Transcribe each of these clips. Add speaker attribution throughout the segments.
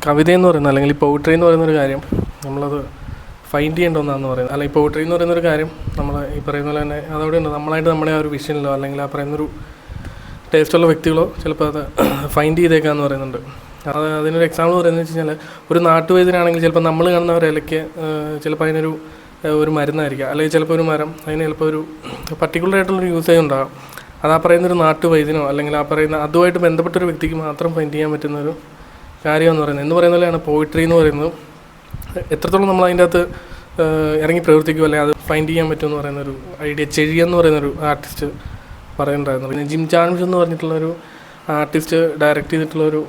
Speaker 1: കവിതയെന്ന് പറയുന്നത് അല്ലെങ്കിൽ ഈ പോയിട്രി എന്ന് പറയുന്നൊരു കാര്യം നമ്മളത് ഫൈൻഡ് ചെയ്യേണ്ട ഒന്നാണെന്ന് പറയുന്നത്. അല്ല, ഈ പോയിട്രി എന്ന് പറയുന്നൊരു കാര്യം നമ്മൾ ഈ പറയുന്ന പോലെ തന്നെ അതവിടെ ഉണ്ട്. നമ്മളായിട്ട് നമ്മുടെ ആ ഒരു വിഷനിലോ അല്ലെങ്കിൽ ആ പറയുന്നൊരു ടേസ്റ്റുള്ള വ്യക്തികളോ ചിലപ്പോൾ അത് ഫൈൻഡ് ചെയ്തേക്കാന്ന് പറയുന്നുണ്ട്. അതിനൊരു എക്സാമ്പിൾ പറയുന്നത് വെച്ച് കഴിഞ്ഞാൽ ഒരു നാട്ടുവൈദ്യനാണെങ്കിൽ ചിലപ്പോൾ നമ്മൾ കാണുന്ന ഒരു ഇലയ്ക്ക് ചിലപ്പോൾ അതിനൊരു ഒരു മരുന്നായിരിക്കാം, അല്ലെങ്കിൽ ചിലപ്പോൾ ഒരു മരം അതിന് ചിലപ്പോൾ ഒരു പർട്ടിക്കുലർ ആയിട്ടുള്ളൊരു യൂസേജ് ഉണ്ടാകും. അത് ആ പറയുന്നൊരു നാട്ടുവൈദ്യനോ അല്ലെങ്കിൽ ആ പറയുന്ന അതുമായിട്ട് ബന്ധപ്പെട്ടൊരു വ്യക്തിക്ക് മാത്രം ഫൈൻഡ് ചെയ്യാൻ പറ്റുന്നൊരു കാര്യമെന്ന് പറയുന്നത്. എന്ന് പറയുന്ന പോലെയാണ് പോയിട്രി എന്ന് പറയുന്നത്. എത്രത്തോളം നമ്മൾ അതിൻ്റെ അകത്ത് ഇറങ്ങി പ്രവർത്തിക്കുക അല്ലെങ്കിൽ അത് ഫൈൻഡ് ചെയ്യാൻ പറ്റുമെന്ന് പറയുന്നൊരു ഐഡിയ ചെഴിയെന്ന് പറയുന്നൊരു ആർട്ടിസ്റ്റ് പറയുന്നുണ്ടായിരുന്നു. പിന്നെ ജിം ജാർമുഷ് എന്ന് പറഞ്ഞിട്ടുള്ളൊരു ആർട്ടിസ്റ്റ് ഡയറക്റ്റ് ചെയ്തിട്ടുള്ളൊരു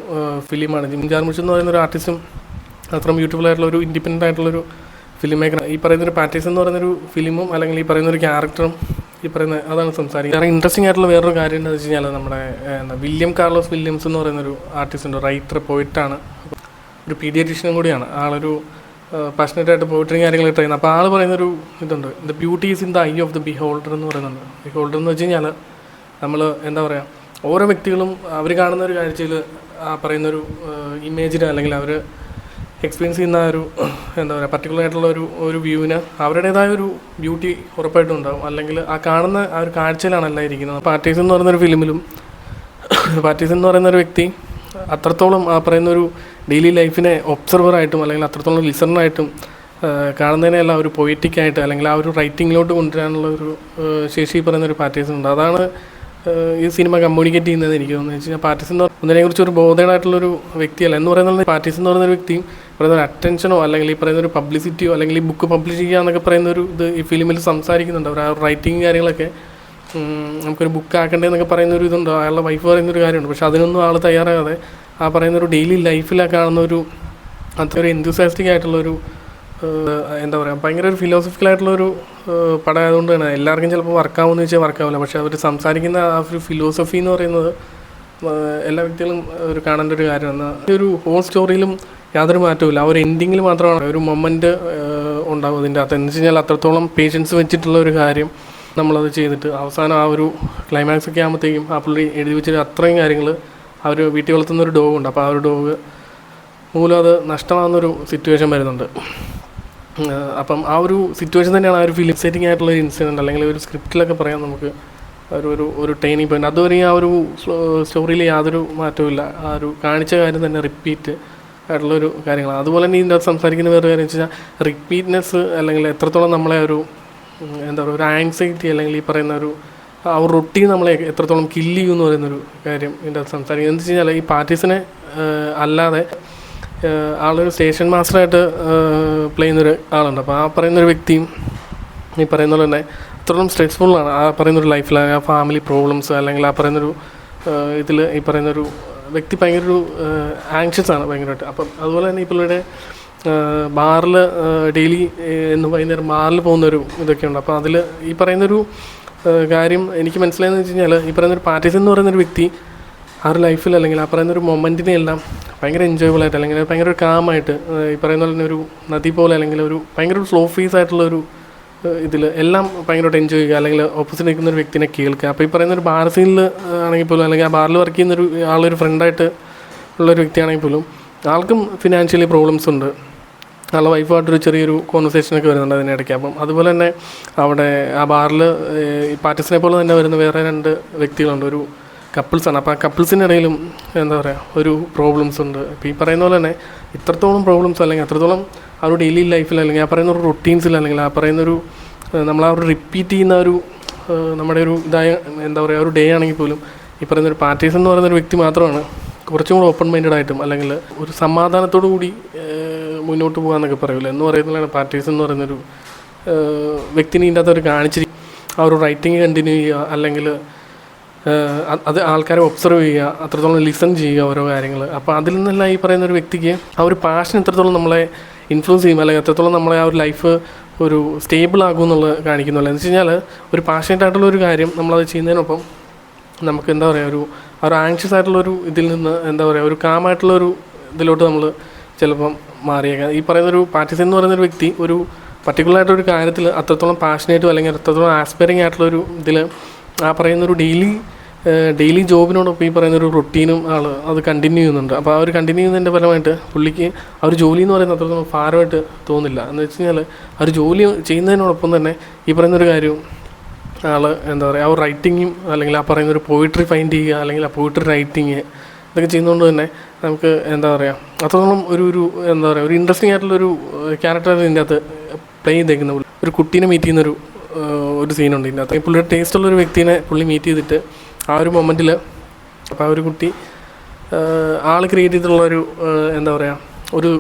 Speaker 1: ഫിലിമാണ്. ജിം ജാർമുഷ് എന്ന് പറയുന്നൊരു ആർട്ടിസ്റ്റും അത്രയും ബ്യൂട്ടിഫുൾ ആയിട്ടുള്ളൊരു ഇൻഡിപെൻഡൻ്റ് ആയിട്ടുള്ളൊരു ഫിലിം മേക്കർ. ഈ പറയുന്നൊരു പാറ്റേഴ്സ് എന്ന് പറയുന്നൊരു ഫിലിമും അല്ലെങ്കിൽ ഈ പറയുന്നൊരു ക്യാരക്ടറും ഈ പറയുന്ന അതാണ് സംസാരിക്കുന്നത്. വേറെ ഇൻട്രസ്റ്റിംഗ് ആയിട്ടുള്ള വേറൊരു കാര്യം എന്താണെന്ന് വെച്ച് കഴിഞ്ഞാൽ നമ്മുടെ വില്യം കാർലോസ് വില്യംസ് എന്ന് പറയുന്നൊരു ആർട്ടിസ്റ്റ് ഉണ്ട്, റൈറ്റർ, പോയിറ്റാണ്, ഒരു പീഡിയാട്രീഷ്യനും കൂടിയാണ്. ആളൊരു പാഷനേറ്റായിട്ട് പോയിട്രി കാര്യങ്ങളൊക്കെ ചെയ്യുന്നത്. അപ്പോൾ ആൾ പറയുന്നൊരു ഇതുണ്ട്, the beauty is in the I of the beholder എന്ന് പറയുന്നുണ്ട്. ബിഹോൾഡർ എന്ന് വെച്ച് കഴിഞ്ഞാൽ നമ്മൾ എന്താ പറയുക, ഓരോ വ്യക്തികളും അവർ കാണുന്ന ഒരു കാഴ്ചയിൽ ആ പറയുന്നൊരു ഇമേജിന് അല്ലെങ്കിൽ അവർ എക്സ്പീരിയൻസ് ചെയ്യുന്ന ഒരു എന്താ പറയുക പർട്ടിക്കുലർ ആയിട്ടുള്ള ഒരു വ്യൂവിന് അവരുടേതായ ഒരു ബ്യൂട്ടി ഉറപ്പായിട്ടും ഉണ്ടാകും. അല്ലെങ്കിൽ ആ കാണുന്ന ആ ഒരു കാഴ്ചയിലാണല്ല ഇരിക്കുന്നത്. പാർട്ടീസ് എന്ന് പറയുന്നൊരു ഫിലിമിലും പാർട്ടീസ് എന്ന് പറയുന്നൊരു വ്യക്തി അത്രത്തോളം ആ പറയുന്നൊരു ഡെയിലി ലൈഫിനെ ഒബ്സർവറായിട്ടും അല്ലെങ്കിൽ അത്രത്തോളം ലിസണറായിട്ടും കാണുന്നതിനെല്ലാം ഒരു പൊയറ്റിക്കായിട്ട് അല്ലെങ്കിൽ ആ ഒരു റൈറ്റിങ്ങിലോട്ട് കൊണ്ടുവരാനുള്ള ഒരു ശേഷി പറയുന്നൊരു പാർട്ടീസ് ഉണ്ട്. അതാണ് ഈ സിനിമ കമ്മ്യൂണിക്കേറ്റ് ചെയ്യുന്നത് എനിക്ക് തോന്നുന്നത്. വെച്ച് കഴിഞ്ഞാൽ പാർട്ടീസ് എന്ന് ഒന്നിനെക്കുറിച്ച് ഒരു ബോധേഡായിട്ടുള്ളൊരു വ്യക്തിയല്ല എന്ന് പറയുന്നത്. പാർട്ടീസ് എന്ന് പറയുന്നൊരു വ്യക്തിയും പറയുന്ന ഒരു അറ്റൻഷനോ അല്ലെങ്കിൽ ഈ പറയുന്ന ഒരു പബ്ലിസിറ്റിയോ അല്ലെങ്കിൽ ഈ ബുക്ക് പബ്ലിഷ് ചെയ്യുക എന്നൊക്കെ പറയുന്നൊരു ഇത് ഈ ഫിലിമിൽ സംസാരിക്കുന്നുണ്ട്. അവർ ആ റൈറ്റിങ് കാര്യങ്ങളൊക്കെ നമുക്കൊരു ബുക്ക് ആക്കണ്ടേന്നൊക്കെ പറയുന്നൊരു ഇതുണ്ട്. അയാളുടെ വൈഫ് പറയുന്നൊരു കാര്യമുണ്ട്. പക്ഷെ അതിനൊന്നും ആൾ തയ്യാറാകാതെ ആ പറയുന്നൊരു ഡെയിലി ലൈഫിലൊക്കെ കാണുന്ന ഒരു അതൊരു എന്തൂസിയാസ്റ്റിക് ആയിട്ടുള്ളൊരു എന്താ പറയുക ഭയങ്കര ഒരു ഫിലോസഫിക്കലായിട്ടുള്ളൊരു പടം ആയതുകൊണ്ട് തന്നെ എല്ലാവർക്കും ചിലപ്പോൾ വർക്കാവുമെന്ന് വെച്ചാൽ വർക്കാവില്ല. പക്ഷെ അവർ സംസാരിക്കുന്ന ആ ഒരു ഫിലോസഫി എന്ന് പറയുന്നത് എല്ലാ വ്യക്തികളും ഒരു കാണേണ്ട ഒരു കാര്യമാണ്. ഈ ഒരു ഹോൾ സ്റ്റോറിയിലും യാതൊരു മാറ്റവും ആ ഒരു എൻഡിങ്ങിൽ മാത്രമാണ് ഒരു മൊമെൻറ്റ് ഉണ്ടാവും അതിൻ്റെ അകത്ത്. എന്ന് വെച്ച് കഴിഞ്ഞാൽ അത്രത്തോളം പേഷ്യൻസ് വെച്ചിട്ടുള്ള ഒരു കാര്യം നമ്മളത് ചെയ്തിട്ട് അവസാനം ആ ഒരു ക്ലൈമാക്സ് ഒക്കെ ആകുമ്പോഴത്തേക്കും ആ പുള്ളി എഴുതി വെച്ചിട്ട് അത്രയും കാര്യങ്ങൾ ആ ഒരു വീട്ടിൽ വളർത്തുന്ന ഒരു ഡോഗ് ഉണ്ട്. അപ്പോൾ ആ ഒരു ഡോഗ് മൂലം അത് നഷ്ടമാകുന്നൊരു സിറ്റുവേഷൻ വരുന്നുണ്ട്. അപ്പം ആ ഒരു സിറ്റുവേഷൻ തന്നെയാണ് ആ ഒരു ഫിലിം സെറ്റിംഗ് ആയിട്ടുള്ള ഒരു ഇൻസിഡൻറ്റ് അല്ലെങ്കിൽ ഒരു സ്ക്രിപ്റ്റിലൊക്കെ പറയാം നമുക്ക് ഒരു ടേണിംഗ് പോയിന്റ്. അതുവരെ ആ ഒരു സ്റ്റോറിയിൽ യാതൊരു മാറ്റവും ആ ഒരു കാണിച്ച കാര്യം തന്നെ റിപ്പീറ്റ് ആയിട്ടുള്ളൊരു കാര്യങ്ങളാണ്. അതുപോലെ തന്നെ ഇതിൻ്റെ സംസാരിക്കുന്ന വേറെ കാര്യം വെച്ച് കഴിഞ്ഞാൽ റിപ്പീറ്റ്നെസ് അല്ലെങ്കിൽ എത്രത്തോളം നമ്മളെ ഒരു എന്താ പറയുക ഒരു ആൻസൈറ്റി അല്ലെങ്കിൽ ഈ പറയുന്ന ഒരു ആ ഒരു റൊട്ടീൻ നമ്മളെ എത്രത്തോളം കില്ല് ചെയ്യും എന്ന് പറയുന്നൊരു കാര്യം ഇതിൻ്റെ സംസാരിക്കുന്നത്. എന്ന് വെച്ച് കഴിഞ്ഞാൽ ഈ പാർട്ടീസിനെ അല്ലാതെ ആളൊരു സ്റ്റേഷൻ മാസ്റ്ററായിട്ട് പ്ലേ ചെയ്യുന്നൊരു ആളുണ്ട്. അപ്പോൾ ആ പറയുന്നൊരു വ്യക്തിയും ഈ പറയുന്ന പോലെ തന്നെ അത്രത്തോളം സ്ട്രെസ്ഫുള്ളാണ് ആ പറയുന്നൊരു ലൈഫിൽ ആ ഫാമിലി പ്രോബ്ലംസ് അല്ലെങ്കിൽ ആ പറയുന്നൊരു ഇതിൽ ഈ പറയുന്നൊരു വ്യക്തി ഭയങ്കര ഒരു ആങ്ഷ്യസ് ആണ് ഭയങ്കരമായിട്ട്. അപ്പം അതുപോലെ തന്നെ ഇപ്പോൾ ഇവിടെ ബാറിൽ ഡെയിലി എന്ന് വൈകുന്നേരം ബാറിൽ പോകുന്നൊരു ഇതൊക്കെ ഉണ്ട്. അപ്പോൾ അതിൽ ഈ പറയുന്നൊരു കാര്യം എനിക്ക് മനസ്സിലായെന്ന് വെച്ച് കഴിഞ്ഞാൽ ഈ പറയുന്നൊരു പാർട്ടീസ് എന്ന് പറയുന്നൊരു വ്യക്തി ആ ഒരു ലൈഫിൽ അല്ലെങ്കിൽ ആ പറയുന്നൊരു മൊമെൻറ്റിനെ എല്ലാം ഭയങ്കര എൻജോയബിളായിട്ട് അല്ലെങ്കിൽ ഭയങ്കര ഒരു കാമായിട്ട് ഈ പറയുന്ന പോലെ തന്നെ ഒരു നദി പോലെ അല്ലെങ്കിൽ ഒരു ഭയങ്കര ഒരു സ്ലോ ഫേസ് ആയിട്ടുള്ളൊരു ഇതിൽ എല്ലാം ഭയങ്കരമായിട്ട് എൻജോയ് ചെയ്യുക അല്ലെങ്കിൽ ഓപ്പോസിറ്റ് നിൽക്കുന്ന ഒരു വ്യക്തിനെ കേൾക്കുക. അപ്പോൾ ഈ പറയുന്നൊരു ബാർ സീനിൽ ആണെങ്കിൽ പോലും അല്ലെങ്കിൽ ആ ബാറിൽ വർക്ക് ചെയ്യുന്നൊരു ആളൊരു ഫ്രണ്ടായിട്ട് ഉള്ളൊരു വ്യക്തിയാണെങ്കിൽ പോലും ആൾക്കും ഫിനാൻഷ്യലി പ്രോബ്ലംസ് ഉണ്ട്. ആളുടെ വൈഫായിട്ടൊരു ചെറിയൊരു കോൺവെർസേഷനൊക്കെ വരുന്നുണ്ട് അതിനിടയ്ക്ക്. അപ്പം അതുപോലെ തന്നെ അവിടെ ആ ബാറിൽ ഈ പാർട്ടീസിനെ പോലെ തന്നെ വരുന്ന വേറെ 2 വ്യക്തികളുണ്ട്, ഒരു കപ്പിൾസാണ്. അപ്പോൾ ആ കപ്പിൾസിൻ്റെ ഇടയിലും എന്താ പറയുക ഒരു പ്രോബ്ലംസ് ഉണ്ട്. ഇപ്പോൾ ഈ പറയുന്ന പോലെ തന്നെ ഇത്രത്തോളം പ്രോബ്ലംസ് അല്ലെങ്കിൽ അത്രത്തോളം ആ ഒരു ഡെയിലി ലൈഫിൽ അല്ലെങ്കിൽ ആ പറയുന്ന ഒരു റൊട്ടീൻസിൽ അല്ലെങ്കിൽ ആ പറയുന്നൊരു നമ്മൾ ആ ഒരു റിപ്പീറ്റ് ചെയ്യുന്ന ഒരു നമ്മുടെ ഒരു ഇതായ എന്താ പറയുക ഒരു ഡേ ആണെങ്കിൽ പോലും ഈ പറയുന്നൊരു പാർട്ടീസ് എന്ന് പറയുന്നൊരു വ്യക്തി മാത്രമാണ് കുറച്ചും കൂടെ ഓപ്പൺ മൈൻഡഡ് ആയിട്ടും അല്ലെങ്കിൽ ഒരു സമാധാനത്തോടു കൂടി മുന്നോട്ട് പോകാമെന്നൊക്കെ പറയില്ല എന്ന് പറയുന്നതാണ് പാർട്ടീസ് എന്ന് പറയുന്നൊരു വ്യക്തിനെ ഇതിൻ്റെ അകത്ത് അവർ കാണിച്ചിരിക്കും. ആ ഒരു റൈറ്റിംഗ് കണ്ടിന്യൂ ചെയ്യുക അല്ലെങ്കിൽ അത് ആൾക്കാരെ ഒബ്സർവ് ചെയ്യുക, അത്രത്തോളം ലിസൺ ചെയ്യുക ഓരോ കാര്യങ്ങൾ. അപ്പോൾ അതിൽ നിന്നെല്ലാം ഈ പറയുന്ന ഒരു വ്യക്തിക്ക് ആ ഒരു പാഷൻ എത്രത്തോളം നമ്മളെ ഇൻഫ്ലുവൻസ് ചെയ്യും അല്ലെങ്കിൽ എത്രത്തോളം നമ്മളെ ആ ഒരു ലൈഫ് ഒരു സ്റ്റേബിൾ ആകും എന്നുള്ളത് കാണിക്കുന്നുള്ളൂ. എന്ന് വെച്ച് കഴിഞ്ഞാൽ ഒരു പാഷനേറ്റ് ആയിട്ടുള്ള ഒരു കാര്യം നമ്മളത് ചെയ്യുന്നതിനൊപ്പം നമുക്ക് എന്താ പറയുക ആ ഒരു ആങ്ഷ്യസ് ആയിട്ടുള്ളൊരു ഇതിൽ നിന്ന് എന്താ പറയുക ഒരു കാമായിട്ടുള്ളൊരു ഇതിലോട്ട് നമ്മൾ ചിലപ്പം മാറിയേക്കാം. ഈ പറയുന്നൊരു പാർട്ടീസ് എന്ന് പറയുന്നൊരു വ്യക്തി ഒരു പർട്ടിക്കുലറായിട്ടൊരു കാര്യത്തിൽ അത്രത്തോളം പാഷനേറ്റും അല്ലെങ്കിൽ അത്രത്തോളം ആസ്പയറിങ് ആയിട്ടുള്ളൊരു ഇതിൽ ആ പറയുന്നൊരു ഡെയിലി ഡെയിലി ജോബിനോടൊപ്പം ഈ പറയുന്നൊരു റൊട്ടീനും അത് കണ്ടിന്യൂ ചെയ്യുന്നുണ്ട്. അപ്പോൾ ആ ഒരു കണ്ടിന്യൂ ചെയ്യുന്നതിൻ്റെ ഫലമായിട്ട് പുള്ളിക്ക് ആ ഒരു ജോലി എന്ന് പറയുന്നത് അത്രത്തോളം ഭാരമായിട്ട് തോന്നില്ല. എന്ന് വെച്ച് കഴിഞ്ഞാൽ ആ ഒരു ജോലി ചെയ്യുന്നതിനോടൊപ്പം തന്നെ ഈ പറയുന്നൊരു കാര്യവും എന്താ പറയുക, ആ ഒരു റൈറ്റിങ്ങും അല്ലെങ്കിൽ ആ പറയുന്നൊരു പോയിട്രി ഫൈൻഡ് ചെയ്യുക അല്ലെങ്കിൽ ആ പോയിട്രി റൈറ്റിങ് ഇതൊക്കെ ചെയ്യുന്നതുകൊണ്ട് തന്നെ നമുക്ക് എന്താ പറയുക അത്രത്തോളം എന്താ പറയുക ഒരു ഇൻട്രസ്റ്റിംഗ് ആയിട്ടുള്ളൊരു ക്യാരക്ടർ ഇതിൻ്റെ അകത്ത് പ്ലേ ചെയ്തേക്കുന്ന ഒരു കുട്ടീനെ മീറ്റ് ചെയ്യുന്നൊരു ഒരു സീനുണ്ട് ഇതിൻ്റെ അകത്ത്. പുള്ളിയുടെ ടേസ്റ്റുള്ളൊരു വ്യക്തിനെ പുള്ളി മീറ്റ് ചെയ്തിട്ട് ആ ഒരു മൊമെൻറ്റിൽ അപ്പോൾ ആ ഒരു കുട്ടി ആൾ ക്രിയേറ്റ് ചെയ്തിട്ടുള്ളൊരു എന്താ പറയുക ഒരു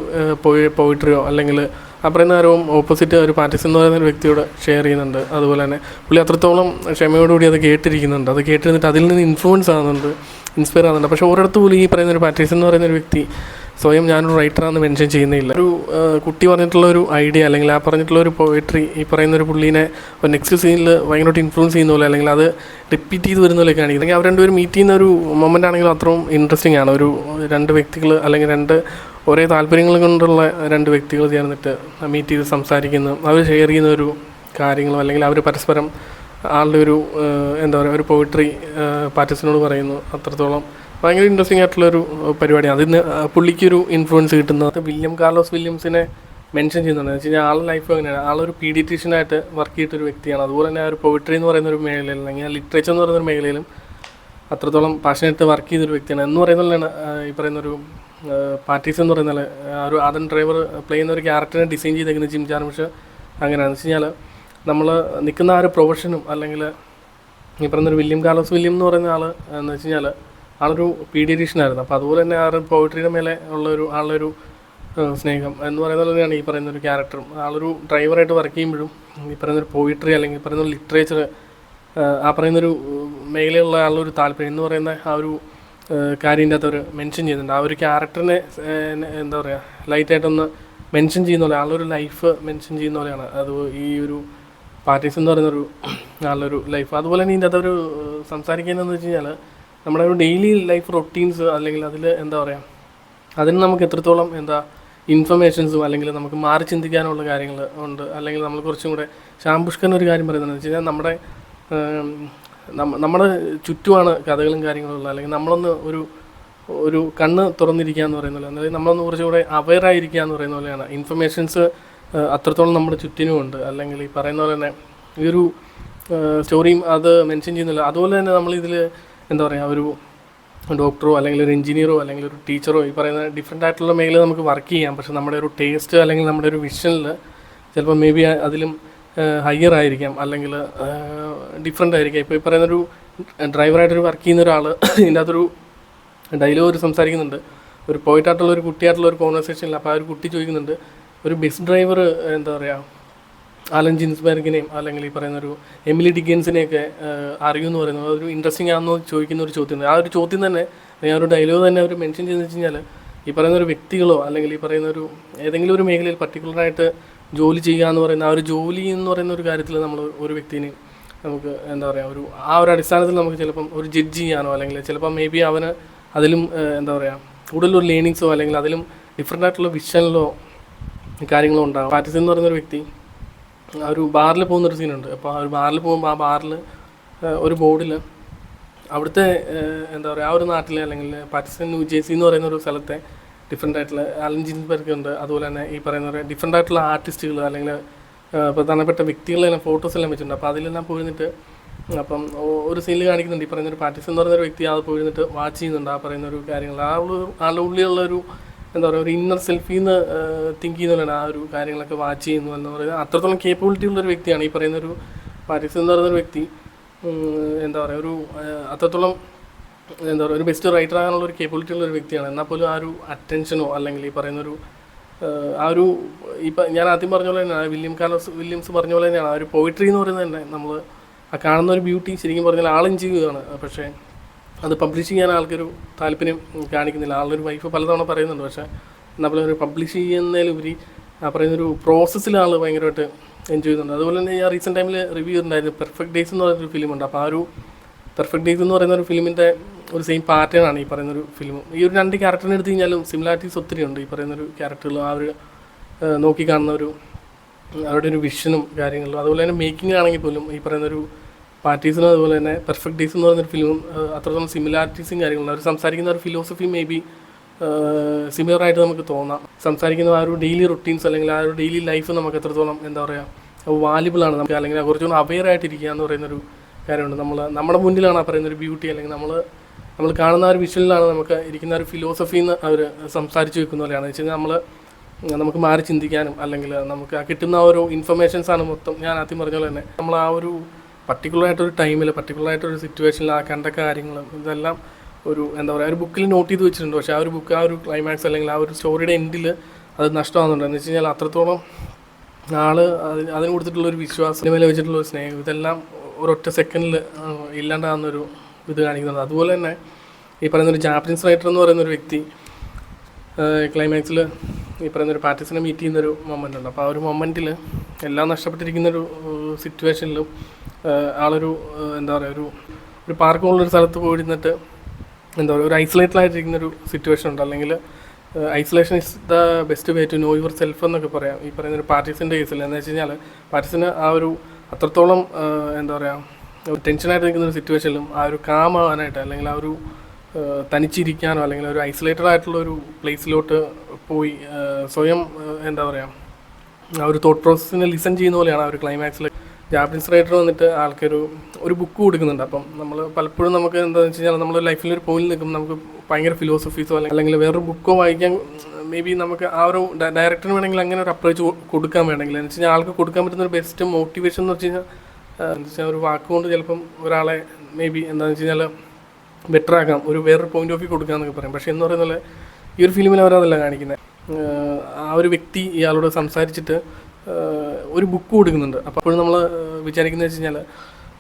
Speaker 1: പോയിട്രിയോ അല്ലെങ്കിൽ ആ പറയുന്ന കാര്യവും ഓപ്പോസിറ്റ് ഒരു പാർട്ടിസൺ എന്ന് പറയുന്ന ഒരു വ്യക്തിയോട് ഷെയർ ചെയ്യുന്നുണ്ട്. അതുപോലെ തന്നെ പുള്ളി അത്രത്തോളം ക്ഷമയോടുകൂടി അത് കേട്ടിരിക്കുന്നുണ്ട്. അത് കേട്ടിരുന്നിട്ട് അതിൽ നിന്ന് ഇൻഫ്ലുവൻസ് ആകുന്നുണ്ട്, ഇൻസ്പയർ ആകുന്നുണ്ട്. പക്ഷേ ഒരിടത്ത് പോലും ഈ പറയുന്ന ഒരു പാർട്ടിസൺ എന്ന് പറയുന്ന ഒരു വ്യക്തി സ്വയം ഞാനൊരു റൈറ്ററാണെന്ന് മെൻഷൻ ചെയ്യുന്നില്ല. ഒരു കുട്ടി പറഞ്ഞിട്ടുള്ള ഒരു ഐഡിയ അല്ലെങ്കിൽ ആ പറഞ്ഞിട്ടുള്ള ഒരു പോയിട്രി ഈ പറയുന്ന ഒരു പുള്ളീനെ നെക്സ്റ്റ് സീനിൽ ഭയങ്കരമായിട്ട് ഇൻഫ്ലുവൻസ് ചെയ്യുന്ന പോലെ അല്ലെങ്കിൽ അത് റിപ്പീറ്റ് ചെയ്ത് വരുന്ന പോലെ കാണിക്കും. അല്ലെങ്കിൽ അവർ രണ്ടുപേരും മീറ്റ് ചെയ്യുന്ന ഒരു മൊമെൻ്റ് ആണെങ്കിലും അത്രയും ഇൻട്രസ്റ്റിംഗ് ആണ്. ഒരു രണ്ട് വ്യക്തികൾ അല്ലെങ്കിൽ ഒരേ താല്പര്യങ്ങൾ കൊണ്ടുള്ള രണ്ട് വ്യക്തികൾ ചേർന്നിട്ട് മീറ്റ് ചെയ്ത് സംസാരിക്കുന്നു, അവർ ഷെയർ ചെയ്യുന്ന ഒരു കാര്യങ്ങളും അല്ലെങ്കിൽ അവർ പരസ്പരം ആളുടെ ഒരു എന്താ പറയുക ഒരു പോയിട്രി പാർട്ടിസിനോട് പറയുന്നു. അത്രത്തോളം ഭയങ്കര ഇൻട്രസ്റ്റിംഗ് ആയിട്ടുള്ളൊരു പരിപാടിയാണ്. അതിന് പുള്ളിക്കൊരു ഇൻഫ്ലുവൻസ് കിട്ടുന്നത് വില്യം കാർലോസ് വില്യംസിനെ മെൻഷൻ ചെയ്യുന്നുണ്ട്. എന്ന് വെച്ച് കഴിഞ്ഞാൽ ആളുടെ ലൈഫ് അങ്ങനെയാണ്. ആളൊരു പീഡിയട്രീഷ്യനായിട്ട് വർക്ക് ചെയ്തിട്ടൊരു വ്യക്തിയാണ്. അതുപോലെ തന്നെ ആ ഒരു പോയിട്രി എന്ന് പറയുന്ന ഒരു മേഖലയിൽ അല്ലെങ്കിൽ ലിറ്ററേച്ചർ എന്ന് പറയുന്ന ഒരു മേഖലയിലും അത്രത്തോളം പാഷനായിട്ട് വർക്ക് ചെയ്തൊരു വ്യക്തിയാണ്. എന്ന് പറയുന്ന പോലെയാണ് ഈ പറയുന്നൊരു പാർട്ടീസ് എന്ന് പറയുന്നത് ആ ഒരു ആദം ഡ്രൈവർ പ്ലേ ചെയ്യുന്ന ഒരു ക്യാരക്ടറിനെ ഡിസൈൻ ചെയ്തേക്കുന്ന ജിം ജാർമുഷ് അങ്ങനെയാണെന്ന് വെച്ച് കഴിഞ്ഞാൽ നമ്മൾ നിൽക്കുന്ന ആ ഒരു പ്രൊഫഷനും അല്ലെങ്കിൽ ഈ പറയുന്നൊരു വില്യം കാർലോസ് വില്യം എന്ന് പറയുന്ന ആൾ എന്ന് വെച്ച് കഴിഞ്ഞാൽ ആളൊരു പീഡിയട്രീഷ്യനായിരുന്നു. അപ്പോൾ അതുപോലെ തന്നെ ആ ഒരു പോയിട്രിയുടെ മേലെ ആളൊരു സ്നേഹം എന്ന് പറയുന്നത് തന്നെയാണ് ഈ പറയുന്നൊരു ക്യാരക്ടറും. ആളൊരു ഡ്രൈവറായിട്ട് വർക്ക് ചെയ്യുമ്പോഴും ഈ പറയുന്നൊരു പോയിട്രി അല്ലെങ്കിൽ ഈ പറയുന്ന ലിറ്ററേച്ചർ ആ പറയുന്നൊരു മേഖലയിലുള്ള ആളൊരു താല്പര്യം എന്ന് പറയുന്ന ആ ഒരു കാര്യത്തിൻ്റെ അകത്ത് ഒരു മെൻഷൻ ചെയ്യുന്നുണ്ട്. ആ ഒരു ക്യാരക്ടറിനെ എന്താ പറയുക ലൈറ്റായിട്ടൊന്ന് മെൻഷൻ ചെയ്യുന്ന പോലെ ആളൊരു ലൈഫ് മെൻഷൻ ചെയ്യുന്ന പോലെയാണ് അത് ഈ ഒരു പാർട്ടീസ് എന്ന് പറയുന്നൊരു ആളൊരു ലൈഫ്. അതുപോലെ തന്നെ ഇതിൻ്റെ അകത്തൊരു സംസാരിക്കുന്നതെന്ന് വെച്ച് കഴിഞ്ഞാൽ നമ്മുടെ ഒരു ഡെയിലി ലൈഫ് റൊട്ടീൻസ് അല്ലെങ്കിൽ അതിൽ എന്താ പറയുക അതിന് നമുക്ക് എത്രത്തോളം ഇൻഫർമേഷൻസും അല്ലെങ്കിൽ നമുക്ക് മാറി ചിന്തിക്കാനുള്ള കാര്യങ്ങൾ ഉണ്ട്. അല്ലെങ്കിൽ നമ്മൾ കുറച്ചും കൂടെ ശാംപുഷ്കൻ ഒരു കാര്യം പറയുന്നത് വെച്ച് കഴിഞ്ഞാൽ നമ്മുടെ ചുറ്റുമാണ് കഥകളും കാര്യങ്ങളും ഉള്ളത്. അല്ലെങ്കിൽ നമ്മളൊന്ന് ഒരു കണ്ണ് തുറന്നിരിക്കുക എന്ന് പറയുന്നത് പോലെ അല്ലെങ്കിൽ നമ്മളൊന്ന് കുറച്ചുകൂടെ അവെയറായിരിക്കുക എന്ന് പറയുന്ന പോലെയാണ്. ഇൻഫർമേഷൻസ് അത്രത്തോളം നമ്മുടെ ചുറ്റിനുമുണ്ട്. അല്ലെങ്കിൽ ഈ പറയുന്ന പോലെ തന്നെ ഈ ഒരു സ്റ്റോറിയും അത് മെൻഷൻ ചെയ്യുന്നില്ല. അതുപോലെ തന്നെ നമ്മളിതിൽ എന്താ പറയുക ഒരു ഡോക്ടറോ അല്ലെങ്കിൽ ഒരു എഞ്ചിനീയറോ അല്ലെങ്കിൽ ഒരു ടീച്ചറോ ഈ പറയുന്ന ഡിഫറെൻ്റ് ആയിട്ടുള്ള മേഖല നമുക്ക് വർക്ക് ചെയ്യാം. പക്ഷെ നമ്മുടെ ഒരു ടേസ്റ്റ് അല്ലെങ്കിൽ നമ്മുടെ ഒരു വിഷനിൽ ചിലപ്പോൾ മേ ബി അതിലും ഹയർ ആയിരിക്കാം അല്ലെങ്കിൽ ഡിഫറെൻ്റ് ആയിരിക്കാം. ഇപ്പോൾ ഈ പറയുന്നൊരു ഡ്രൈവറായിട്ടൊരു വർക്ക് ചെയ്യുന്ന ഒരാൾ ഇതിൻ്റെ അകത്തൊരു ഡയലോഗ് സംസാരിക്കുന്നുണ്ട്. ഒരു പോയിട്ടായിട്ടുള്ള ഒരു കുട്ടിയായിട്ടുള്ള ഒരു കോൺവെർസേഷനിൽ അപ്പോൾ ആ ഒരു കുട്ടി ചോദിക്കുന്നുണ്ട് ഒരു ബസ് ഡ്രൈവർ എന്താ പറയുക ആലൻ ജിൻസ്ബർഗിനെയും അല്ലെങ്കിൽ ഈ പറയുന്നൊരു എമിലി ഡിക്കൻസിനെയൊക്കെ അറിയുമെന്ന് പറയുന്നത് ഒരു ഇൻട്രസ്റ്റിംഗ് ആണെന്ന് ചോദിക്കുന്ന ഒരു ചോദ്യമുണ്ട്. ആ ഒരു ചോദ്യം തന്നെ ആ ഒരു ഡയലോഗ് തന്നെ അവർ മെൻഷൻ ചെയ്തെന്ന് വെച്ച് കഴിഞ്ഞാൽ ഈ പറയുന്നൊരു വ്യക്തികളോ അല്ലെങ്കിൽ ഈ പറയുന്നൊരു ഏതെങ്കിലും ഒരു മേഖലയിൽ പർട്ടിക്കുലറായിട്ട് ജോലി ചെയ്യുക എന്ന് പറയുന്ന ആ ഒരു ജോലി എന്ന് പറയുന്ന ഒരു കാര്യത്തിൽ നമ്മൾ ഒരു വ്യക്തിനെ നമുക്ക് എന്താ പറയുക ആ ഒരു അടിസ്ഥാനത്തിൽ നമുക്ക് ചിലപ്പം ഒരു ജഡ്ജ് ചെയ്യാനോ അല്ലെങ്കിൽ ചിലപ്പം മേ ബി അവന് അതിലും എന്താ പറയുക കൂടുതലൊരു ലേണിങ്സോ അല്ലെങ്കിൽ അതിലും ഡിഫറെൻ്റ് ആയിട്ടുള്ള വിഷനിലോ കാര്യങ്ങളോ ഉണ്ടാകും. പാർട്ടിസൺ എന്ന് പറയുന്നൊരു വ്യക്തി ആ ഒരു ബാറിൽ പോകുന്നൊരു സീനുണ്ട്. അപ്പോൾ ആ ഒരു ബാറിൽ പോകുമ്പോൾ ആ ബാറിൽ ഒരു ബോർഡിൽ അവിടുത്തെ എന്താ പറയുക ആ ഒരു നാട്ടിൽ അല്ലെങ്കിൽ പാർട്ടിസൺ ന്യൂ ജേഴ്സി എന്ന് പറയുന്ന ഒരു സ്ഥലത്തെ ഡിഫറെൻ്റ് ആയിട്ടുള്ള ആലൻ ജിൻസ്ബർഗ് ഉണ്ട്. അതുപോലെ തന്നെ ഈ പറയുന്ന ഡിഫറെൻ്റ് ആയിട്ടുള്ള ആർട്ടിസ്റ്റുകൾ അല്ലെങ്കിൽ പ്രധാനപ്പെട്ട വ്യക്തികളെല്ലാം ഫോട്ടോസ് എല്ലാം വെച്ചിട്ടുണ്ട്. അപ്പോൾ അതിലെല്ലാം പോയിരുന്നിട്ട് അപ്പം ഒരു സീനിൽ കാണിക്കുന്നുണ്ട് ഈ പറയുന്നൊരു പാർട്ടിസൺ എന്ന് പറയുന്നൊരു വ്യക്തി അത് പോയിരുന്നിട്ട് വാച്ച് ചെയ്യുന്നുണ്ട് ആ പറയുന്നൊരു കാര്യങ്ങൾ. ആളുടെ ഉള്ളിലുള്ളൊരു എന്താ പറയുക ഒരു ഇന്നർ സെൽഫിൽ നിന്ന് തിങ്ക് ചെയ്യുന്നതാണ് ആ ഒരു കാര്യങ്ങളൊക്കെ വാച്ച് ചെയ്യുന്നു എന്ന് പറയുന്നത്. അത്രത്തോളം കേപ്പബിലിറ്റി ഉള്ളൊരു വ്യക്തിയാണ് ഈ പറയുന്നൊരു പാർട്ടിസൺ എന്ന് പറയുന്നൊരു വ്യക്തി. എന്താ പറയുക അത്രത്തോളം എന്താ പറയുക ഒരു ബെസ്റ്റ് റൈറ്റർ ആകാനുള്ള ഒരു കേപ്പബിലിറ്റി ഉള്ളൊരു വ്യക്തിയാണ്. എന്നാൽ പോലും ആ ഒരു അറ്റൻഷനോ അല്ലെങ്കിൽ ഈ പറയുന്നൊരു ആ ഒരു ഇപ്പം ഞാൻ ആദ്യം പറഞ്ഞ പോലെ തന്നെയാണ് വില്യംസ് പറഞ്ഞ പോലെ തന്നെയാണ് ആ ഒരു പോയിട്രി എന്ന് പറയുന്നത് തന്നെ നമ്മൾ ആ കാണുന്ന ഒരു ബ്യൂട്ടി ശരിക്കും പറഞ്ഞാൽ ആളും ചെയ്യുകയാണ്. പക്ഷേ അത് പബ്ലിഷ് ചെയ്യാൻ ആൾക്കൊരു താല്പര്യം കാണിക്കുന്നില്ല. ആളൊരു വൈഫ് പലതവണ പറയുന്നുണ്ട്. പക്ഷേ എന്നാൽ പോലും ഒരു പബ്ലിഷ് ചെയ്യുന്നതിലുപരി ആ പറയുന്നൊരു പ്രോസസ്സിൽ ആൾ ഭയങ്കരമായിട്ട് എൻജോയ് ചെയ്യുന്നുണ്ട്. അതുപോലെ തന്നെ ഞാൻ റീസെൻറ്റ് ടൈമിൽ റിവ്യൂ ഉണ്ടായിരുന്നു പെർഫെക്റ്റ് ഡേയ്സ് എന്ന് പറയുന്നൊരു ഫിലിമുണ്ട്. അപ്പോൾ ആ ഒരു പെർഫെക്റ്റ് ഡേയ്സ് എന്ന് പറയുന്ന ഒരു ഫിലിമിൻ്റെ ഒരു സെയിം പാറ്റേൺ ആണ് ഈ പറയുന്നൊരു ഫിലിമും. ഈ ഒരു രണ്ട് ക്യാരക്ടറിനെ എടുത്ത് കഴിഞ്ഞാലും സിമിലാരിറ്റീസ് ഒത്തിരി ഉണ്ട്. ഈ പറയുന്നൊരു ക്യാരക്ടറിൽ ആ ഒരു നോക്കി കാണുന്ന അവരുടെ ഒരു വിഷനും കാര്യങ്ങളും അതുപോലെ തന്നെ മേക്കിംഗ് ആണെങ്കിൽ പോലും ഈ പറയുന്നൊരു പാർട്ടീസിനും അതുപോലെ തന്നെ പെർഫെക്റ്റ് ഡേയ്സ് എന്ന് പറയുന്നൊരു ഫിലിമും അത്രത്തോളം സിമിലാരിറ്റീസും കാര്യങ്ങളും അവർ സംസാരിക്കുന്ന ഒരു ഫിലോസഫി മേ ബി സിമിലറായിട്ട് നമുക്ക് തോന്നാം. സംസാരിക്കുന്ന ആ ഒരു ഡെയിലി റൊട്ടീൻസ് അല്ലെങ്കിൽ ആ ഒരു ഡെയിലി ലൈഫ് നമുക്ക് എത്രത്തോളം എന്താ പറയുക വാല്യുബിളാണ് നമുക്ക്, അല്ലെങ്കിൽ കുറച്ചുകൂടി അവെയർ ആയിട്ടിരിക്കുക എന്ന് പറയുന്നൊരു കാര്യമുണ്ട്. നമ്മുടെ മുന്നിലാണ് ആ പറയുന്നൊരു ബ്യൂട്ടി, അല്ലെങ്കിൽ നമ്മൾ കാണുന്ന ആ ഒരു വിഷ്വലിലാണ് നമുക്ക് ഇരിക്കുന്ന ഒരു ഫിലോസഫിന്ന് അവർ സംസാരിച്ച് വെക്കുന്ന പോലെയാണ്. വെച്ച് കഴിഞ്ഞാൽ നമുക്ക് മാറി ചിന്തിക്കാനും അല്ലെങ്കിൽ നമുക്ക് ആ കിട്ടുന്ന ആ ഒരു ഇൻഫർമേഷൻസാണ് മൊത്തം. ഞാൻ ആദ്യം പറഞ്ഞ പോലെ തന്നെ നമ്മൾ ആ ഒരു പർട്ടിക്കുലറായിട്ടൊരു ടൈമിൽ പർട്ടിക്കുലറായിട്ടൊരു സിറ്റുവേഷനിൽ ആ കണ്ട കാര്യങ്ങളും ഇതെല്ലാം ഒരു എന്താ പറയുക ഒരു ബുക്കിൽ നോട്ട് ചെയ്ത് വെച്ചിട്ടുണ്ട്. പക്ഷേ ആ ഒരു ബുക്ക് ആ ഒരു ക്ലൈമാക്സ് അല്ലെങ്കിൽ ആ ഒരു സ്റ്റോറിയുടെ എൻഡിൽ അത് നഷ്ടമാകുന്നുണ്ട്. എന്ന് വെച്ച് കഴിഞ്ഞാൽ അത്രത്തോളം അതിന് കൊടുത്തിട്ടുള്ളൊരു വിശ്വാസം, സിനിമയിൽ വെച്ചിട്ടുള്ളൊരു സ്നേഹം, ഇതെല്ലാം ഒരൊറ്റ സെക്കൻഡിൽ ഇല്ലാണ്ടാകുന്നൊരു ഇത് കാണിക്കുന്നുണ്ട്. അതുപോലെ തന്നെ ഈ പറയുന്നൊരു ജാപ്പനീസ് റൈറ്റർ എന്ന് പറയുന്നൊരു വ്യക്തി ക്ലൈമാക്സിൽ ഈ പറയുന്നൊരു പാർട്ടീസിനെ മീറ്റ് ചെയ്യുന്നൊരു മൊമെൻ്റ് ഉണ്ട്. അപ്പോൾ ആ ഒരു മൊമെൻറ്റിൽ എല്ലാം നഷ്ടപ്പെട്ടിരിക്കുന്നൊരു സിറ്റുവേഷനിലും ആളൊരു എന്താ പറയുക ഒരു പാർക്ക് പോലുള്ളൊരു സ്ഥലത്ത് പോയിരുന്നിട്ട് എന്താ പറയുക ഒരു ഐസൊലേറ്റഡായിട്ടിരിക്കുന്നൊരു സിറ്റുവേഷൻ ഉണ്ട്. അല്ലെങ്കിൽ isolation is the best way to know yourself എന്നൊക്കെ പറയാം ഈ പറയുന്നൊരു പാർട്ടീസിൻ്റെ കേസിൽ. എന്ന് വെച്ച് കഴിഞ്ഞാൽ പാർട്ടീസിന് ആ ഒരു അത്രത്തോളം എന്താ പറയുക ടെൻഷനായിട്ട് നിൽക്കുന്നൊരു സിറ്റുവേഷനിലും ആ ഒരു കാമാവാനായിട്ട് അല്ലെങ്കിൽ ആ ഒരു തനിച്ചിരിക്കാനോ അല്ലെങ്കിൽ ഒരു ഐസൊലേറ്റഡ് ആയിട്ടുള്ള ഒരു പ്ലേസിലോട്ട് പോയി സ്വയം എന്താ പറയുക ആ ഒരു തോട്ട് പ്രോസസ്സിനെ ലിസൺ ചെയ്യുന്ന പോലെയാണ് ആ ഒരു ക്ലൈമാക്സിൽ. ജാപ്പനീസ് റൈറ്റർ വന്നിട്ട് ആൾക്കൊരു ബുക്ക് കൊടുക്കുന്നുണ്ട്. അപ്പം നമ്മൾ പലപ്പോഴും നമുക്ക് എന്താണെന്ന് വെച്ച് കഴിഞ്ഞാൽ നമ്മൾ ലൈഫിലൊരു പോയിന്റ് നിൽക്കുമ്പോൾ നമുക്ക് ഭയങ്കര ഫിലോസഫീസോ അല്ലെങ്കിൽ വേറൊരു ബുക്കോ വായിക്കാൻ മേ ബി നമുക്ക് ആ ഒരു ഡയറക്ടറിന് വേണമെങ്കിൽ അങ്ങനെ ഒരു അപ്രോച്ച് കൊടുക്കാൻ വേണമെങ്കിൽ എന്ന് വെച്ച് കഴിഞ്ഞാൽ ആൾക്ക് കൊടുക്കാൻ പറ്റുന്ന ഒരു ബെസ്റ്റ് മോട്ടിവേഷൻ എന്ന് വെച്ച് കഴിഞ്ഞാൽ ഒരു വാക്കുകൊണ്ട് ചിലപ്പം ഒരാളെ മേ ബി എന്താണെന്ന് വെച്ച് കഴിഞ്ഞാൽ ബെറ്റർ ആക്കാം, വേറൊരു പോയിന്റ് ഓഫ് വ്യൂ കൊടുക്കാമെന്നൊക്കെ പറയും. പക്ഷേ എന്ന് പറയുന്ന പോലെ ഈ ഒരു ഫിലിമിൽ അവരതല്ല കാണിക്കുന്നത്. ആ ഒരു വ്യക്തി ഇയാളോട് സംസാരിച്ചിട്ട് ഒരു ബുക്ക് കൊടുക്കുന്നുണ്ട്. അപ്പോൾ നമ്മൾ വിചാരിക്കുന്നത് വെച്ച് കഴിഞ്ഞാൽ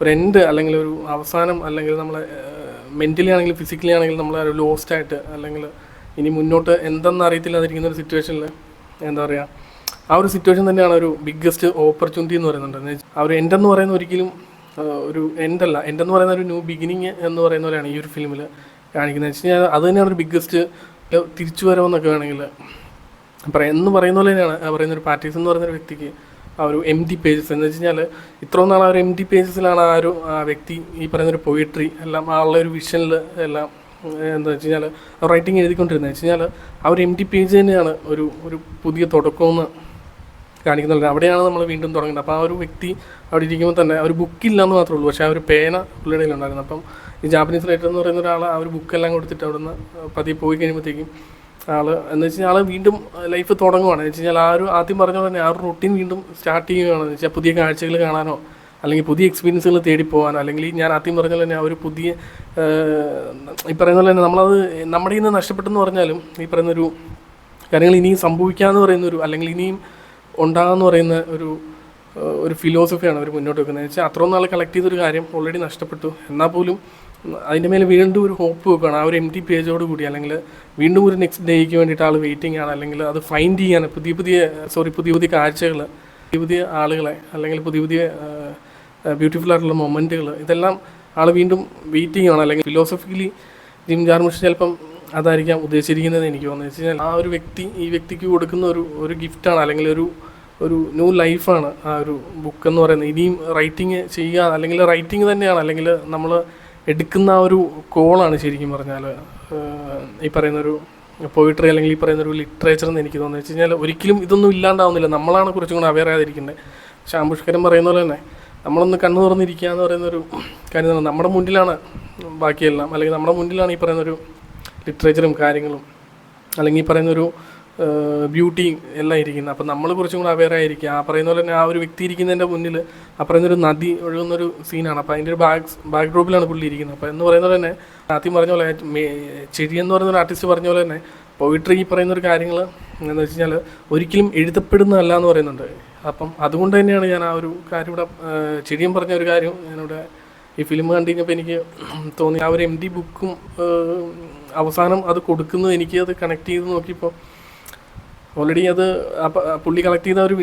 Speaker 1: ഒരു എൻഡ് അല്ലെങ്കിൽ ഒരു അവസാനം അല്ലെങ്കിൽ നമ്മളെ മെൻ്റലി ആണെങ്കിലും ഫിസിക്കലി ആണെങ്കിലും നമ്മൾ ഒരു ലോസ്റ്റായിട്ട് അല്ലെങ്കിൽ ഇനി മുന്നോട്ട് എന്തെന്ന് അറിയത്തില്ലാതിരിക്കുന്ന ഒരു സിറ്റുവേഷനിൽ എന്താ പറയുക ആ ഒരു സിറ്റുവേഷൻ തന്നെയാണ് ഒരു ബിഗ്ഗസ്റ്റ് ഓപ്പർച്യൂണിറ്റി എന്ന് പറയുന്നുണ്ട്. ആ ഒരു എൻഡെന്ന് പറയുന്ന ഒരിക്കലും ഒരു എൻഡല്ല, എൻഡെന്ന് പറയുന്ന ഒരു ന്യൂ ബിഗിനിങ് എന്ന് പറയുന്ന പോലെയാണ് ഈ ഒരു ഫിലിമിൽ കാണിക്കുന്നത്. വെച്ച് കഴിഞ്ഞാൽ അത് തന്നെയാണ് ഒരു ബിഗ്ഗസ്റ്റ് തിരിച്ചു വരവെന്നൊക്കെ വേണമെങ്കിൽ പറയാം. എന്ന് പറയുന്ന പോലെ തന്നെയാണ് പറയുന്നൊരു പാർട്ടീസ് എന്ന് പറയുന്നൊരു വ്യക്തിക്ക് ആ ഒരു എംപ്റ്റി പേജസ് എന്ന് വെച്ച് കഴിഞ്ഞാൽ ഇത്രയും നാൾ ആ ഒരു എംപ്റ്റി പേജസിലാണ് ആ വ്യക്തി ഈ പറയുന്നൊരു പോയിട്രി എല്ലാം ആളുടെ ഒരു വിഷനിൽ എല്ലാം എന്താ വെച്ച് കഴിഞ്ഞാൽ റൈറ്റിംഗ് എഴുതിക്കൊണ്ടിരുന്നത്. വെച്ച് കഴിഞ്ഞാൽ ആ ഒരു എംപ്റ്റി പേജ് തന്നെയാണ് ഒരു പുതിയ തുടക്കമെന്ന് കാണിക്കുന്നുണ്ട്. അവിടെയാണ് നമ്മൾ വീണ്ടും തുടങ്ങുന്നത്. അപ്പോൾ ആ ഒരു വ്യക്തി അവിടെ ഇരിക്കുമ്പോൾ തന്നെ ഒരു ബുക്കില്ല എന്ന് മാത്രമേ ഉള്ളൂ, പക്ഷേ ആ ഒരു പേന പുള്ളിയുടെ ഉണ്ടായിരുന്നു. അപ്പം ഈ ജാപ്പനീസ് റൈറ്റർ എന്ന് പറയുന്ന ഒരാൾ ആ ഒരു ബുക്കെല്ലാം കൊടുത്തിട്ട് അവിടെ നിന്ന് പതിയെ പോയി കഴിയുമ്പോഴത്തേക്കും എന്ന് വെച്ച് കഴിഞ്ഞാൽ വീണ്ടും ലൈഫ് തുടങ്ങുവാണ്. എന്ന് വെച്ച് കഴിഞ്ഞാൽ ആ ഒരു ആദ്യം പറഞ്ഞ പോലെ തന്നെ ആ ഒരു റൊട്ടീൻ വീണ്ടും സ്റ്റാർട്ട് ചെയ്യുകയാണെന്ന് വെച്ചാൽ പുതിയ കാഴ്ചകൾ കാണാനോ അല്ലെങ്കിൽ പുതിയ എക്സ്പീരിയൻസുകൾ തേടി പോകാനോ അല്ലെങ്കിൽ ഞാൻ ആദ്യം പറഞ്ഞ പോലെ തന്നെ ആ ഒരു പുതിയ ഈ പറയുന്ന പോലെ തന്നെ നമ്മളത് നമ്മുടെ ഇന്ന് നഷ്ടപ്പെട്ടെന്ന് പറഞ്ഞാലും ഈ പറയുന്നൊരു കാര്യങ്ങൾ ഇനിയും സംഭവിക്കാമെന്ന് പറയുന്നൊരു അല്ലെങ്കിൽ ഇനിയും ഉണ്ടാകാമെന്ന് പറയുന്ന ഒരു ഫിലോസഫിയാണ് അവർ മുന്നോട്ട് വെക്കുന്നത്. എന്ന് വെച്ചാൽ അത്രയും നാൾ കളക്ട് ചെയ്തൊരു കാര്യം ഓൾറെഡി നഷ്ടപ്പെട്ടു, എന്നാൽ പോലും അതിൻ്റെ മേലെ വീണ്ടും ഒരു ഹോപ്പ് വെക്കുകയാണ് ആ ഒരു എംപ്റ്റി പേജോട് കൂടി. അല്ലെങ്കിൽ വീണ്ടും ഒരു നെക്സ്റ്റ് ഡേയ്ക്ക് വേണ്ടിയിട്ട് ആൾ വെയിറ്റിംഗ് ആണ്, അല്ലെങ്കിൽ അത് ഫൈൻഡ് ചെയ്യാൻ പുതിയ കാഴ്ചകൾ, പുതിയ ആളുകളെ അല്ലെങ്കിൽ പുതിയ ബ്യൂട്ടിഫുൾ ആയിട്ടുള്ള മൊമെൻറ്റുകൾ, ഇതെല്ലാം ആൾ വീണ്ടും വെയിറ്റിംഗ് ആണ്. അല്ലെങ്കിൽ ഫിലോസഫിക്കലി ജിം ജാർമുഷ് ചിലപ്പം അതായിരിക്കാം ഉദ്ദേശിച്ചിരിക്കുന്നത് എനിക്ക് തോന്നുന്നത്. വെച്ച് കഴിഞ്ഞാൽ ആ ഒരു ഈ വ്യക്തിക്ക് കൊടുക്കുന്ന ഒരു ഗിഫ്റ്റാണ് അല്ലെങ്കിൽ ഒരു ന്യൂ ലൈഫാണ് ആ ഒരു ബുക്ക് എന്ന് പറയുന്നത്. ഇനിയും റൈറ്റിങ് ചെയ്യുക അല്ലെങ്കിൽ റൈറ്റിങ് തന്നെയാണ് അല്ലെങ്കിൽ നമ്മൾ എടുക്കുന്ന ആ ഒരു കോളാണ് ശരിക്കും പറഞ്ഞാൽ ഈ പറയുന്നൊരു പോയിട്രി അല്ലെങ്കിൽ ഈ പറയുന്നൊരു ലിറ്ററേച്ചർ എന്ന് എനിക്ക് തോന്നുന്നത്. വെച്ച് കഴിഞ്ഞാൽ ഒരിക്കലും ഇതൊന്നും ഇല്ലാണ്ടാവുന്നില്ല, നമ്മളാണ് കുറച്ചും കൂടെ അവെയർ ആയിരിക്കേണ്ടത്. ശാംപുഷ്കരൻ പറയുന്ന പോലെ തന്നെ നമ്മളൊന്ന് കണ്ണു തുറന്നിരിക്കുക എന്ന് പറയുന്നൊരു കാര്യം നമ്മുടെ മുന്നിലാണ് ബാക്കിയെല്ലാം, അല്ലെങ്കിൽ നമ്മുടെ മുന്നിലാണ് ഈ പറയുന്നൊരു ലിറ്ററേച്ചറും കാര്യങ്ങളും അല്ലെങ്കിൽ ഈ പറയുന്നൊരു ബ്യൂട്ടിയും എല്ലാം ഇരിക്കുന്നത്. അപ്പം നമ്മൾ കുറച്ചും കൂടെ അവെയർ ആയിരിക്കുക. ആ പറയുന്ന പോലെ തന്നെ ആ ഒരു വ്യക്തി ഇരിക്കുന്നതിൻ്റെ മുന്നിൽ ആ പറയുന്നൊരു നദി ഒഴുകുന്നൊരു സീനാണ്. അപ്പോൾ അതിൻ്റെ ഒരു ബാക്ക് ഡ്രോപ്പിലാണ് പുള്ളി ഇരിക്കുന്നത്. അപ്പോൾ എന്ന് പറയുന്ന പോലെ തന്നെ ആദ്യം പറഞ്ഞ പോലെ ചെടി എന്ന് പറയുന്നൊരു ആർട്ടിസ്റ്റ് പറഞ്ഞ പോലെ തന്നെ പോയിട്രി ഈ പറയുന്നൊരു കാര്യങ്ങൾ എന്ന് വെച്ച് കഴിഞ്ഞാൽ ഒരിക്കലും എഴുതപ്പെടുന്നതല്ല എന്ന് പറയുന്നുണ്ട്. അപ്പം അതുകൊണ്ട് തന്നെയാണ് ഞാൻ ആ ഒരു കാര്യം ഇവിടെ ചെടിയും പറഞ്ഞ ഒരു കാര്യം ഞാനിവിടെ ഈ ഫിലിം കണ്ടു കഴിഞ്ഞപ്പോൾ എനിക്ക് തോന്നി ആ ഒരു എംപ്റ്റി ബുക്കും അവസാനം അത് കൊടുക്കുന്നത് എനിക്ക് അത് കണക്ട് ചെയ്ത് നോക്കിയപ്പോൾ ഓൾറെഡി അത് പുള്ളി കളക്ട് ചെയ്ത ഒരു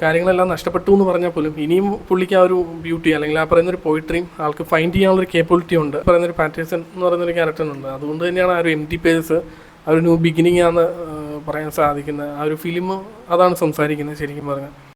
Speaker 1: കാര്യങ്ങളെല്ലാം നഷ്ടപ്പെട്ടു എന്ന് പറഞ്ഞാൽ പോലും ഇനിയും പുള്ളിക്ക് ആ ഒരു ബ്യൂട്ടി അല്ലെങ്കിൽ ആ പറയുന്നൊരു പോയിട്രിയും ആൾക്ക് ഫൈൻഡ് ചെയ്യാനുള്ളൊരു കേപ്പബിലിറ്റി ഉണ്ട്. പറയുന്നൊരു പാറ്റേഴ്സൺ എന്ന് പറയുന്നൊരു ക്യാരക്ടറുണ്ട്. അതുകൊണ്ട് തന്നെയാണ് ആ ഒരു എംപ്റ്റി പേജസ് ആ ഒരു ന്യൂ ബിഗിനിങ് ആണെന്ന് പറയാൻ സാധിക്കുന്നത്. ആ ഒരു ഫിലിം അതാണ് സംസാരിക്കുന്നത് ശരിക്കും പറഞ്ഞാൽ.